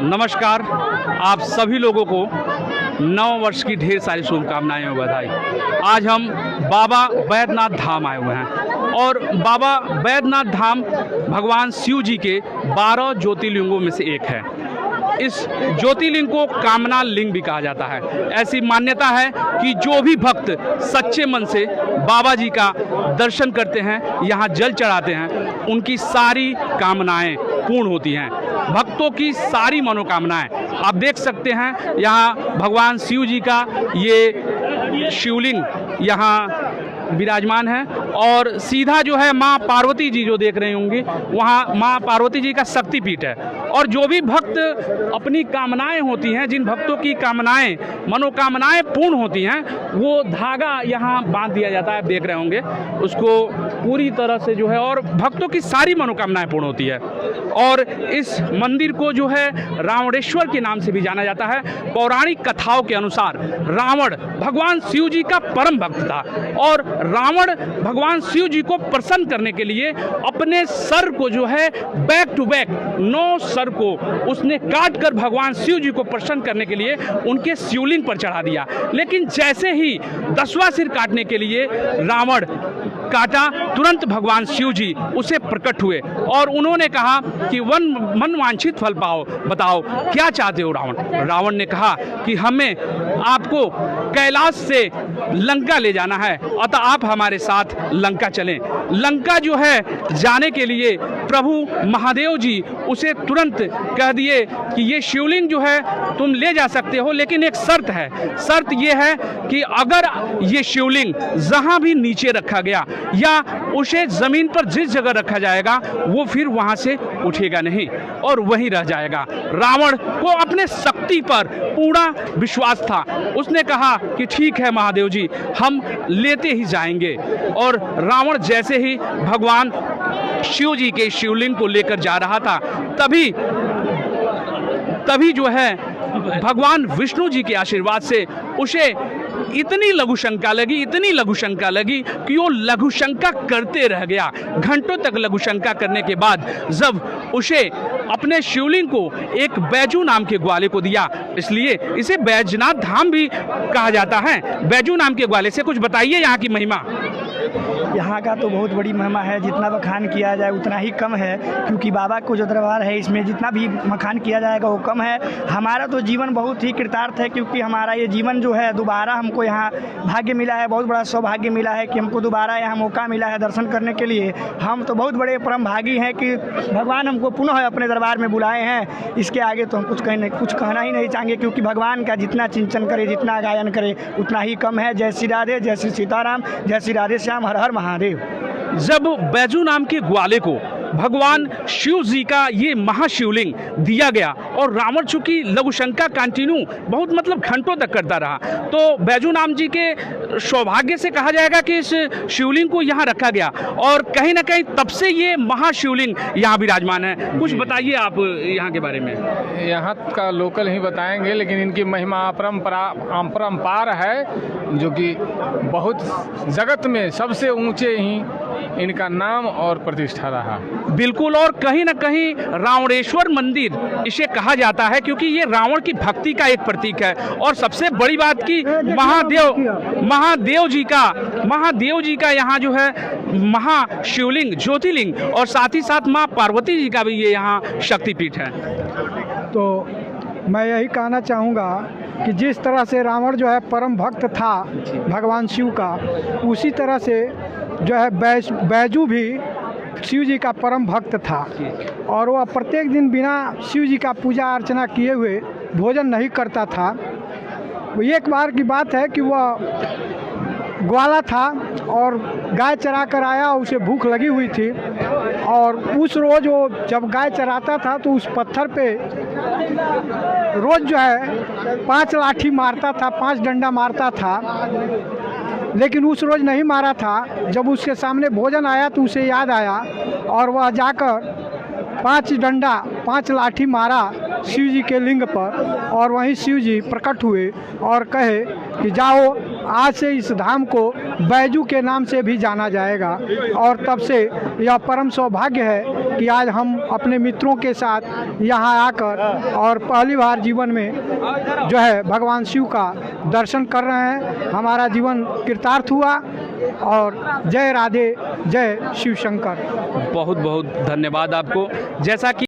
नमस्कार। आप सभी लोगों को नव वर्ष की ढेर सारी शुभकामनाएं और बधाई। आज हम बाबा बैद्यनाथ धाम आए हुए हैं और बाबा बैद्यनाथ धाम भगवान शिव जी के 12 ज्योतिर्लिंगों में से एक है। इस ज्योतिर्लिंग को कामना लिंग भी कहा जाता है। ऐसी मान्यता है कि जो भी भक्त सच्चे मन से बाबा जी का दर्शन करते हैं, यहाँ जल चढ़ाते हैं, उनकी सारी कामनाएं पूर्ण होती हैं। भक्तों की सारी मनोकामनाएं आप देख सकते हैं। यहाँ भगवान शिव जी का ये शिवलिंग यहाँ विराजमान है और सीधा जो है माँ पार्वती जी जो देख रहे होंगे, वहाँ माँ पार्वती जी का शक्तिपीठ है। और जो भी भक्त अपनी कामनाएं होती हैं, जिन भक्तों की कामनाएं मनोकामनाएं पूर्ण होती हैं, वो धागा यहाँ बांध दिया जाता है। आप देख रहे होंगे उसको पूरी तरह से जो है, और भक्तों की सारी मनोकामनाएं पूर्ण होती है। और इस मंदिर को जो है रावणेश्वर के नाम से भी जाना जाता है। पौराणिक कथाओं के अनुसार रावण भगवान शिव जी का परम भक्त था और रावण भगवान शिव जी को प्रसन्न करने के लिए अपने सर को जो है बैक टू बैक 9 सर को उसने काट कर भगवान शिव जी को प्रसन्न करने के लिए उनके शिवलिंग पर चढ़ा दिया। लेकिन जैसे ही 10वां सिर काटने के लिए रावण काटा, तुरंत भगवान शिव जी उसे प्रकट हुए और उन्होंने कहा कि मन वांछित फल पाओ, बताओ क्या चाहते हो रावण। रावण ने कहा कि हमें आपको कैलाश से लंका ले जाना है, अतः आप हमारे साथ लंका चलें। लंका जो है जाने के लिए प्रभु महादेव जी उसे तुरंत कह दिए कि ये शिवलिंग जो है तुम ले जा सकते हो, लेकिन एक शर्त है। शर्त ये है कि अगर ये शिवलिंग जहाँ भी नीचे रखा गया या उसे ज़मीन पर जिस जगह रखा जाएगा, वो फिर वहाँ से उठेगा नहीं और वहीं रह जाएगा। रावण को अपने शक्ति पर पूरा विश्वास था। उसने कहा कि ठीक है महादेव जी, हम लेते ही जाएंगे। और रावण जैसे ही भगवान शिव जी के शिवलिंग को लेकर जा रहा था, तभी जो है भगवान विष्णु जी के आशीर्वाद से उसे इतनी लघु शंका लगी कि वो लघु शंका करते रह गया। घंटों तक लघु शंका करने के बाद जब उसे अपने शिवलिंग को एक बैजू नाम के ग्वाले को दिया, इसलिए इसे बैजनाथ धाम भी कहा जाता है। बैजू नाम के ग्वाले से कुछ बताइए यहाँ की महिमा। यहाँ का तो बहुत बड़ी महिमा है, जितना बखान किया जाए उतना ही कम है, क्योंकि बाबा को जो दरबार है इसमें जितना भी बखान किया जाएगा वो कम है। हमारा तो जीवन बहुत ही कृतार्थ है, क्योंकि हमारा ये जीवन जो है दोबारा हमको यहाँ भाग्य मिला है, बहुत बड़ा सौभाग्य मिला है कि हमको दोबारा यहाँ मौका मिला है दर्शन करने के लिए। हम तो बहुत बड़े परम भागी हैं कि भगवान हमको पुनः अपने दरबार में बुलाए हैं। इसके आगे तो हम कुछ कहना ही नहीं चाहेंगे, क्योंकि भगवान का जितना चिंतन करे, जितना गायन करे उतना ही कम है। जय श्री राधे, जय श्री सीताराम, जय श्री राधे श्याम, हर हर महादेव। जब बैजू नाम के ग्वाले को भगवान शिव जी का ये महाशिवलिंग दिया गया और रावण चूंकि लघुशंका कंटिन्यू बहुत घंटों तक करता रहा, तो बैजू नाम जी के सौभाग्य से कहा जाएगा कि इस शिवलिंग को यहाँ रखा गया और कहीं ना कहीं तब से ये महाशिवलिंग यहाँ विराजमान है। कुछ बताइए आप यहाँ के बारे में। यहाँ का लोकल ही बताएंगे, लेकिन इनकी महिमा अपरंपार है, जो कि बहुत जगत में सबसे ऊंचे ही इनका नाम और प्रतिष्ठा रहा। बिल्कुल, और कहीं ना कहीं रावणेश्वर मंदिर इसे कहा जाता है क्योंकि ये रावण की भक्ति का एक प्रतीक है। और सबसे बड़ी बात कि महादेव जी का यहाँ जो है महाशिवलिंग ज्योतिर्लिंग और साथ ही साथ माँ पार्वती जी का भी ये यहाँ शक्तिपीठ है। तो मैं यही कहना चाहूँगा कि जिस तरह से रावण जो है परम भक्त था भगवान शिव का, उसी तरह से जो है बैजू भी शिव जी का परम भक्त था और वह प्रत्येक दिन बिना शिव जी का पूजा अर्चना किए हुए भोजन नहीं करता था। एक बार की बात है कि वह ग्वाला था और गाय चरा कर आया, उसे भूख लगी हुई थी और उस रोज़ वो जब गाय चराता था तो उस पत्थर पे रोज़ जो है 5 लाठी मारता था, 5 डंडा मारता था, लेकिन उस रोज़ नहीं मारा था। जब उसके सामने भोजन आया तो उसे याद आया और वह जाकर 5 डंडा 5 लाठी मारा शिव जी के लिंग पर, और वहीं शिव जी प्रकट हुए और कहे कि जाओ, आज से इस धाम को बैजू के नाम से भी जाना जाएगा। और तब से यह परम सौभाग्य है कि आज हम अपने मित्रों के साथ यहाँ आकर और पहली बार जीवन में जो है भगवान शिव का दर्शन कर रहे हैं। हमारा जीवन कृतार्थ हुआ। और जय राधे, जय शिव शंकर। बहुत बहुत धन्यवाद आपको। जैसा कि